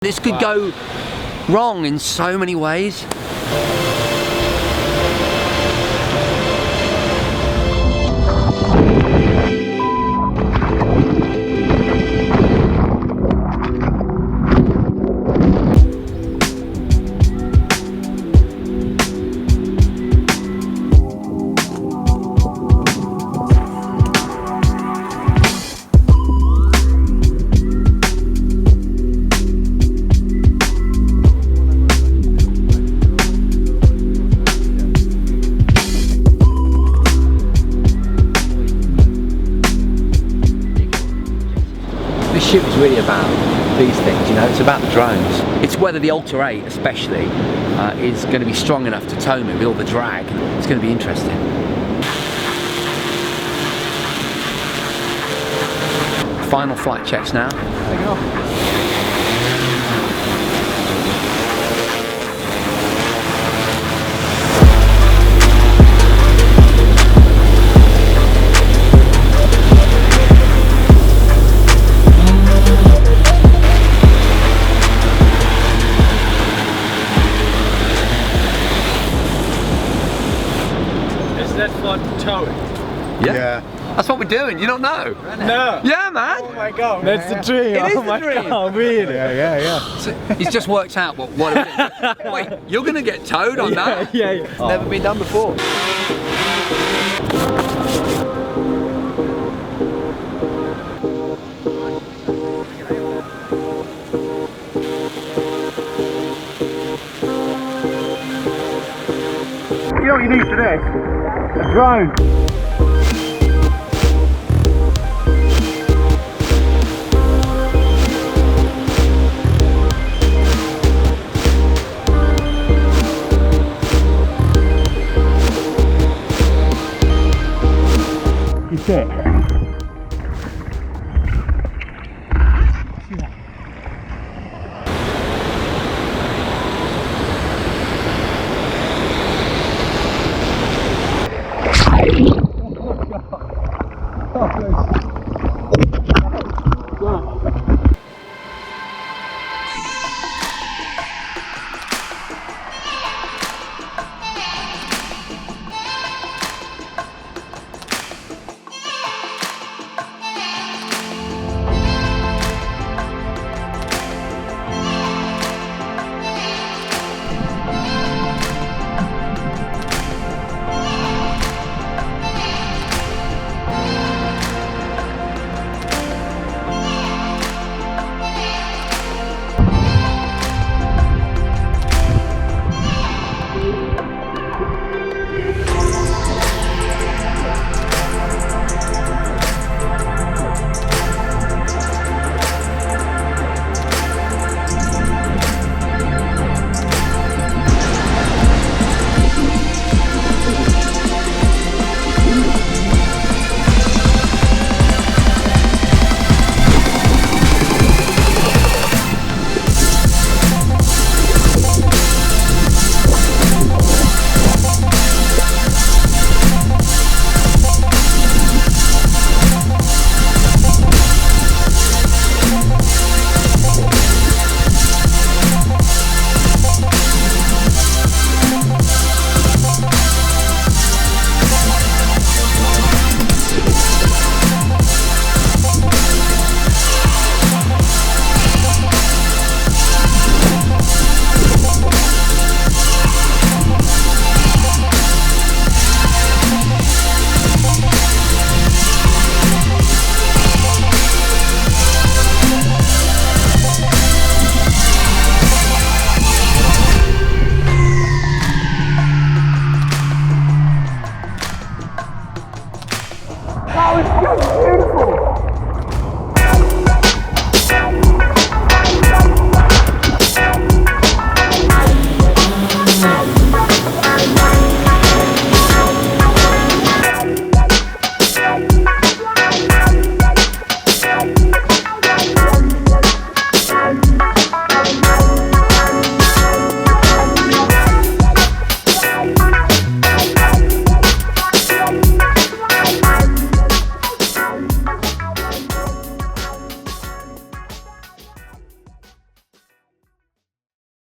This could go wrong in so many ways. This shoot is really about these things, you know, it's about the drones. It's whether the Alta-8 especially is going to be strong enough to tow me with all the drag. It's going to be interesting. Final flight checks now. Take it off. Towing. Yeah. That's what we're doing. You don't know? No. Yeah, man. Oh my god. That's the dream. It is oh the my dream. God, really? Yeah. So he's just worked out what it is. Wait, you're going to get towed on that? Yeah. It's never been done before. You know what you need for this? A drone. You sit.